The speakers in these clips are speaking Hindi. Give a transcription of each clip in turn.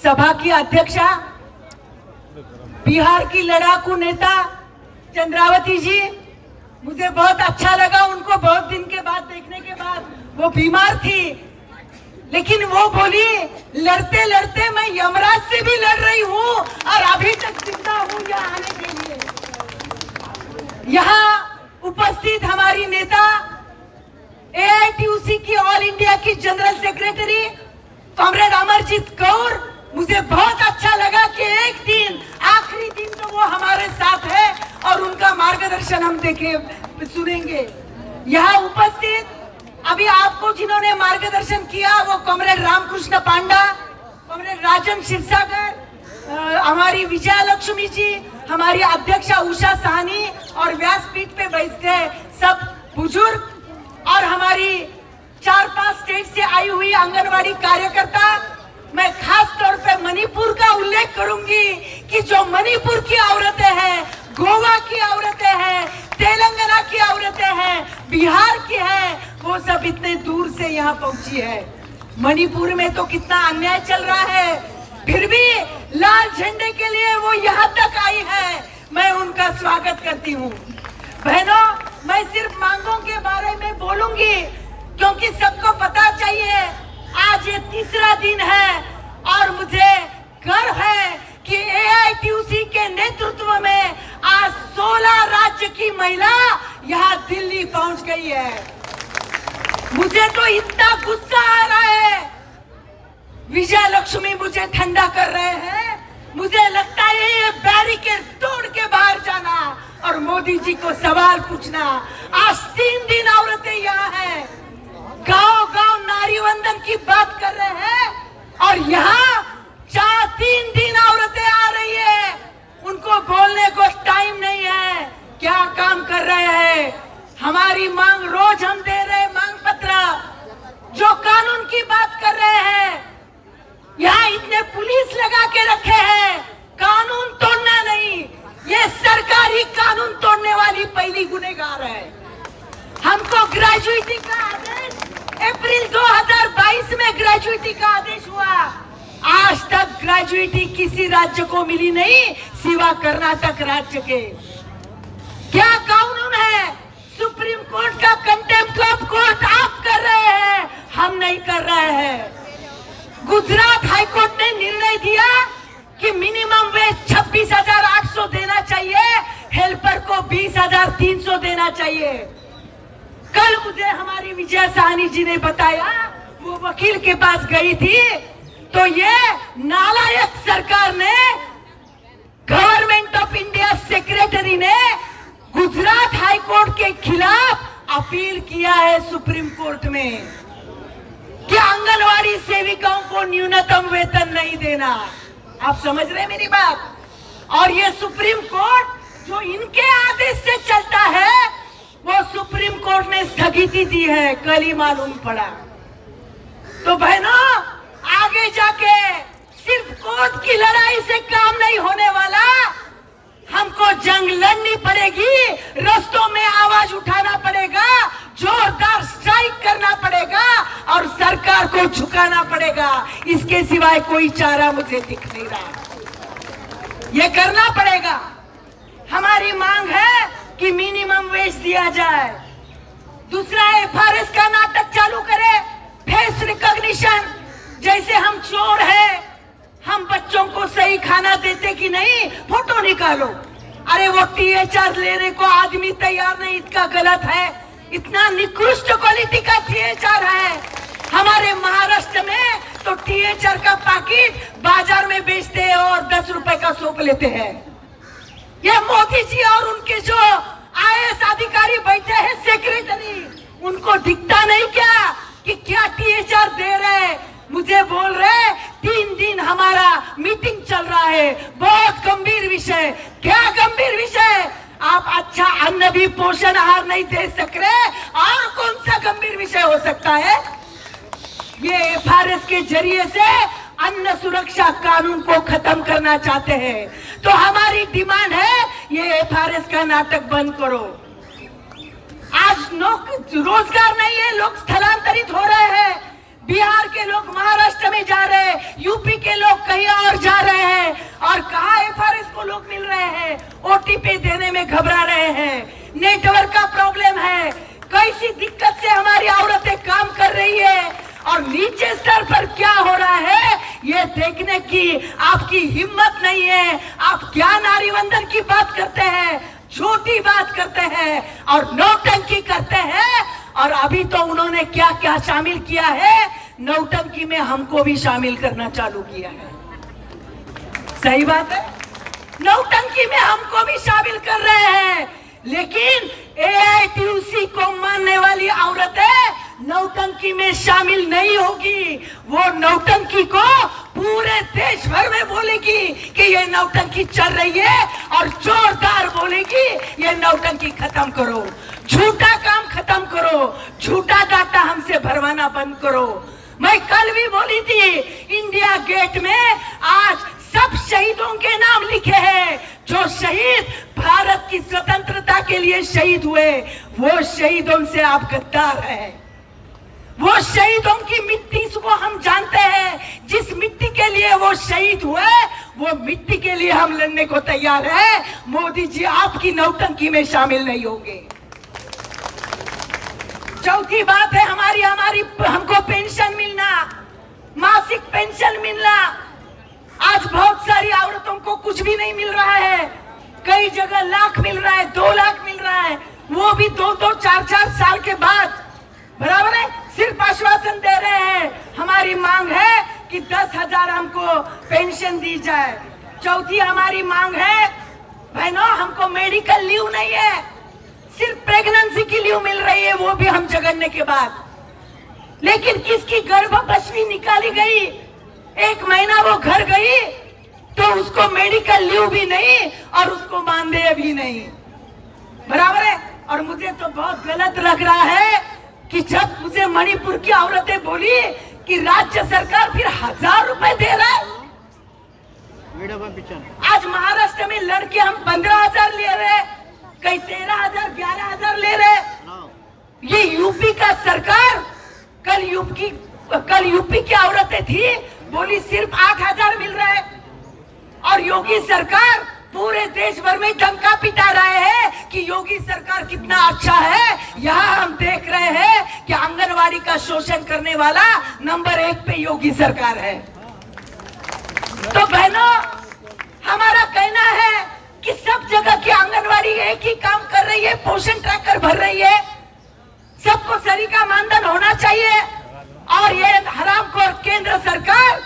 सभा की अध्यक्षा, बिहार की लड़ाकू नेता चंद्रावती जी, मुझे बहुत अच्छा लगा उनको बहुत दिन के बाद देखने के बाद। वो बीमार थी, लेकिन वो बोली लड़ते लड़ते मैं यमराज से भी लड़ रही हूँ और अभी तक जिंदा हूँ यहाँ आने के लिए। यहाँ उपस्थित हमारी नेता AITUC की ऑल इंडिया की general secretary comrade Amarjeet Kaur, मुझे बहुत अच्छा लगा कि एक दिन आखिरी दिन तो वो हमारे साथ है और उनका मार्गदर्शन हम देखे सुनेंगे। यहाँ उपस्थित अभी आपको जिन्होंने मार्गदर्शन किया वो कॉमरेड रामकृष्ण पांडा, कॉमरेड राजन क्षीरसागर, हमारी विजया लक्ष्मी जी, हमारी अध्यक्षा उषा साहनी और व्यासपीठ पे बैठे सब बुजुर्ग और हमारी 4-5 स्टेट से आई हुई आंगनवाड़ी कार्यकर्ता। मैं खास तौर पे मणिपुर का उल्लेख करूंगी कि जो मणिपुर की औरतें हैं, गोवा की औरतें हैं, तेलंगाना की औरतें हैं, बिहार की हैं, वो सब इतने दूर से यहाँ पहुंची है। मणिपुर में तो कितना अन्याय चल रहा है, फिर भी लाल झंडे के लिए वो यहाँ तक आई है। मैं उनका स्वागत करती हूँ। बहनों, मैं सिर्फ मांगों के बारे में बोलूंगी क्योंकि सबको पता चाहिए आज ये तीसरा दिन है और मुझे गर्व है कि AITUC के नेतृत्व में आज 16 राज्य की महिला यहाँ दिल्ली पहुंच गई है। मुझे तो इतना गुस्सा आ रहा है, विजय लक्ष्मी मुझे ठंडा कर रहे हैं। मुझे लगता है ये बैरिकेड तोड़ के बाहर जाना और मोदी जी को सवाल पूछना। आज 3 दिन औरतें यहाँ हैं, गांव-गांव नारी वंदन की बात कर रहे हैं और यहाँ 3 दिन औरतें आ रही है, उनको बोलने को टाइम नहीं है। क्या काम कर रहे हैं? हमारी मांग रोज हम दे रहे हैं, मांग पत्र, जो कानून की बात कर रहे हैं। यहाँ इतने पुलिस लगा के रखे हैं, कानून तोड़ना नहीं, ये सरकारी कानून तोड़ने वाली पहली गुनहगार है। हमको ग्रेजुएटी का आदेश अप्रैल 2022 में ग्रेजुएटी का आदेश हुआ, आज तक ग्रेजुएटी किसी राज्य को मिली नहीं सिवा कर्नाटक राज्य के। क्या कानून है? सुप्रीम कोर्ट का कंटेम्प्ट ऑफ कोर्ट आप कर रहे हैं, हम नहीं कर रहे हैं। गुजरात हाईकोर्ट ने निर्णय दिया कि मिनिमम वेज 26,800 देना चाहिए, हेल्पर को 20,300 देना चाहिए। कल मुझे हमारी विजय साहनी जी ने बताया, वो वकील के पास गई थी तो ये नालायक सरकार ने, गवर्नमेंट ऑफ इंडिया सेक्रेटरी ने गुजरात हाई कोर्ट के खिलाफ अपील किया है सुप्रीम कोर्ट में कि आंगनवाड़ी सेविकाओं को न्यूनतम वेतन नहीं देना। आप समझ रहे हैं मेरी बात? और ये सुप्रीम कोर्ट जो इनके आदेश से चलता है, वो सुप्रीम कोर्ट ने स्थगिति दी है, कल ही मालूम पड़ा। तो बहनों, आगे जाके सिर्फ कोर्ट की लड़ाई से काम नहीं होने वाला, हमको जंग लड़नी पड़ेगी, रस्तों में आवाज उठाना पड़ेगा, जोरदार स्ट्राइक करना पड़ेगा और सरकार को झुकाना पड़ेगा। इसके सिवाय कोई चारा मुझे दिख नहीं रहा। ये करना पड़ेगा। हमारी मांग है कि मिनिमम वेज दिया जाए। दूसरा, FRS का नाटक चालू करे, फेस रिकॉग्निशन। जैसे हम चोर हैं, हम बच्चों को सही खाना देते कि नहीं, फोटो निकालो। अरे वो THR लेने को आदमी तैयार नहीं, इतना गलत है, इतना निकृष्ट क्वालिटी का THR है। हमारे महाराष्ट्र में तो THR का पैकेट बाजार में बेचते हैं और 10 रुपए का सोप लेते हैं। ये मोदी जी और उनके जो IAS अधिकारी बैठे हैं, सेक्रेटरी, उनको दिखता नहीं क्या कि क्या THR दे रहे? मुझे बोल रहे 3 दिन हमारा मीटिंग चल रहा है, बहुत गंभीर विषय। क्या गंभीर विषय? आप अच्छा अन्न भी पोषण आहार नहीं दे सक रहे, और कौन सा गंभीर विषय हो सकता है? ये FRS के जरिए से अन्न सुरक्षा कानून को खत्म करना चाहते हैं। तो हमारी डिमांड है, ये FRS का नाटक बंद करो। आज रोजगार नहीं है, लोग स्थलांतरित हो रहे हैं। बिहार के लोग महाराष्ट्र में जा रहे हैं, यूपी के लोग कहीं और जा रहे हैं, और कहा एफआरएस को लोग मिल रहे हैं, ओटीपी देने में घबरा रहे हैं। नेटवर्क का प्रॉब्लम है, कैसी दिक्कत से हमारी औरतें काम कर रही है, और नीचे स्तर पर क्या हो रहा है ये देखने की आपकी हिम्मत नहीं है। आप क्या नारीवंदन की बात करते हैं, झूठी बात करते हैं और नौटंकी करते हैं। और अभी तो उन्होंने क्या क्या शामिल किया है, नौटंकी में हमको भी शामिल करना चालू किया है। सही बात है, नौटंकी में हमको भी शामिल कर रहे हैं। लेकिन एआईटीयूसी को मानने वाली औरतें नौटंकी में शामिल नहीं होगी। वो नौटंकी को पूरे देश भर में बोलेगी कि ये नौटंकी चल रही है, और जोरदार बोलेगी ये नौटंकी खत्म करो, झूठा काम खत्म करो, झूठा डाटा हमसे भरवाना बंद करो। मैं कल भी बोली थी, इंडिया गेट में आज सब शहीदों के नाम लिखे हैं, जो शहीद भारत की स्वतंत्रता के लिए शहीद हुए। वो शहीदों से आप गद्दार हैं। वो शहीदों की मिट्टी को हम जानते हैं, जिस मिट्टी के लिए वो शहीद हुए, वो मिट्टी के लिए हम लड़ने को तैयार है। मोदी जी आपकी नौटंकी में शामिल नहीं होंगे। चौथी बात है हमारी हमको पेंशन मिलना, मासिक पेंशन मिलना। आज बहुत सारी औरतों को कुछ भी नहीं मिल रहा है, कई जगह लाख मिल रहा है, 2 लाख मिल रहा है, वो भी 2-2, 4-4 साल के बाद। बराबर है, सिर्फ आश्वासन दे रहे हैं। हमारी मांग है कि 10,000 हमको पेंशन दी जाए। चौथी हमारी मांग है, बहनों हमको मेडिकल लीव नहीं है, सिर्फ प्रेगनेंसी की लीव मिल रही है, वो भी हम जगड़ने के बाद। लेकिन किसकी गर्भपश्वी निकाली गई, 1 महीना वो घर गई तो उसको मेडिकल लीव भी नहीं और उसको मानदेय भी नहीं। बराबर है। और मुझे तो बहुत गलत लग रहा है कि जब मुझे मणिपुर की औरतें बोली कि राज्य सरकार फिर 1000 रुपए दे रहा है। आज महाराष्ट्र में लड़के हम 15,000 ले रहे, कई 13,000, 11,000 ले रहे। ये यूपी का सरकार, कल यूपी की औरतें थी, बोली सिर्फ 8,000 मिल रहा है। और योगी सरकार पूरे देश भर में डंका पिटा रहे हैं कि योगी सरकार कितना अच्छा है। यहाँ हम देख रहे हैं कि आंगनवाड़ी का शोषण करने वाला नंबर 1 पे योगी सरकार है। तो बहनों, हमारा कहना है कि सब जगह की आंगनवाड़ी एक ही काम कर रही है, पोषण ट्रैकर भर रही है, सबको सरी का मानधन होना चाहिए। और ये हरामखोर केंद्र सरकार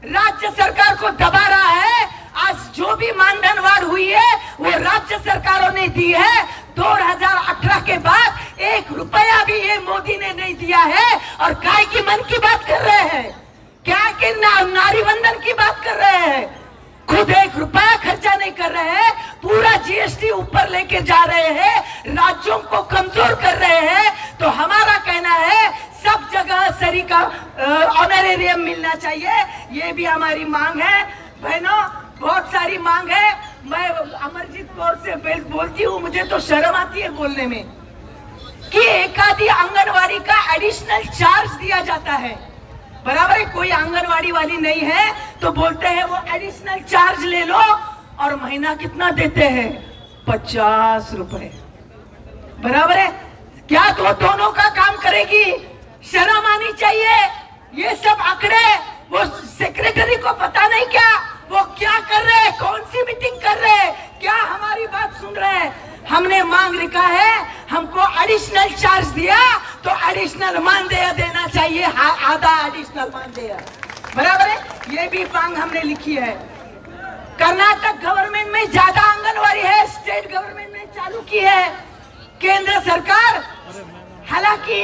राज्य सरकार को दबा रहा है। आज जो भी मानधनवाड़ हुई है वो राज्य सरकारों ने दी है। 2018 के बाद 1 रुपया भी ये मोदी ने नहीं दिया है। और काय की मन की बात कर रहे हैं, क्या कि नारीवंदन की बात कर रहे हैं। खुद 1 रुपया खर्चा नहीं कर रहे हैं, पूरा जीएसटी ऊपर लेके जा रहे हैं, राज्यों को कमजोर कर रहे हैं। तो हमारा कहना है सब जगह सरी का ऑनरेरियम मिलना चाहिए, ये भी हमारी मांग है। बहनों, बहुत सारी मांग है। मैं अमरजीत कौर से बोलती हूँ, मुझे तो शर्म आती है बोलने में कि एक आधी आंगनवाड़ी का एडिशनल चार्ज दिया जाता है। बराबर है, कोई आंगनवाड़ी वाली नहीं है तो बोलते हैं वो एडिशनल चार्ज ले लो। और महीना कितना देते हैं? 50 रुपए। बराबर है, क्या तो दोनों का काम करेगी? शर्म आनी चाहिए। ये सब आंकड़े वो सेक्रेटरी को पता नहीं क्या, वो क्या कर रहे हैं, कौन सी मीटिंग कर रहे हैं, क्या हमारी बात सुन रहे हैं? हमने मांग रखा है, हमको एडिशनल चार्ज दिया तो एडिशनल मानदेय देना चाहिए, आधा एडिशनल मानदेय। बराबर है, ये भी मांग हमने लिखी है। कर्नाटक गवर्नमेंट में ज्यादा आंगनवाड़ी है, स्टेट गवर्नमेंट ने चालू की है। केंद्र सरकार, हालांकि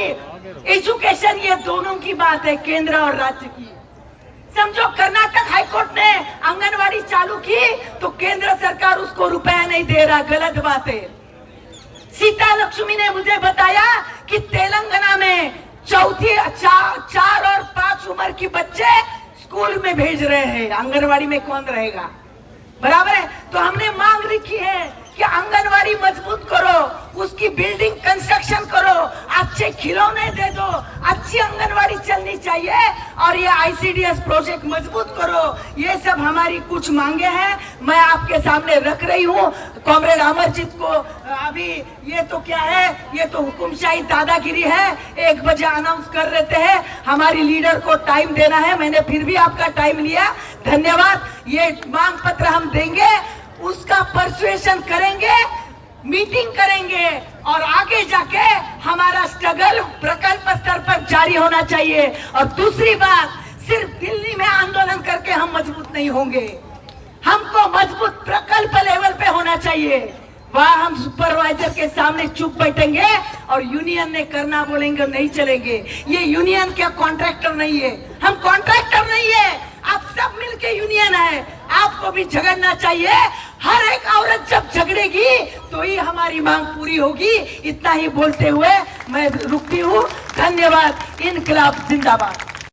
एजुकेशन ये दोनों की बात है, केंद्र और राज्य की। समझो कर्नाटक हाईकोर्ट ने आंगनवाड़ी चालू की तो केंद्र सरकार उसको रुपया नहीं दे रहा, गलत बात है। सीता लक्ष्मी ने मुझे बताया कि तेलंगाना में 4 और 5 उम्र की बच्चे स्कूल में भेज रहे हैं, आंगनवाड़ी में कौन रहेगा? बराबर है। तो हमने मांग रखी है कि आंगनवाड़ी मजबूत करो, उसकी बिल्डिंग कंस्ट्रक्शन करो, अच्छे खिलौने दे दो, अच्छी आंगनवाड़ी चलनी चाहिए और ये आईसीडीएस प्रोजेक्ट मजबूत करो। ये सब हमारी कुछ मांगे हैं, मैं आपके सामने रख रही हूँ। कॉमरेड अमरजीत को अभी ये तो क्या है, ये तो हुकुमशाही दादागिरी है। 1 बजे अनाउंस कर देते हैं, हमारी लीडर को टाइम देना है। मैंने फिर भी आपका टाइम लिया, धन्यवाद। ये मांग पत्र हम देंगे, उसका परसुएशन करेंगे, मीटिंग करेंगे और आगे जाके हमारा स्ट्रगल प्रकल्प स्तर पर जारी होना चाहिए। और दूसरी बात, सिर्फ दिल्ली में आंदोलन करके हम मजबूत नहीं होंगे, हमको मजबूत प्रकल्प लेवल पे होना चाहिए। वहां हम सुपरवाइजर के सामने चुप बैठेंगे और यूनियन ने करना बोलेंगे, नहीं चलेंगे। ये यूनियन क्या कॉन्ट्रैक्टर नहीं है, हम कॉन्ट्रैक्टर नहीं है, आप सब मिलके यूनियन है। आपको भी झगड़ना चाहिए। हर एक औरत जब झगड़ेगी तो ही हमारी मांग पूरी होगी। इतना ही बोलते हुए मैं रुकती हूँ। धन्यवाद। इनकलाब जिंदाबाद।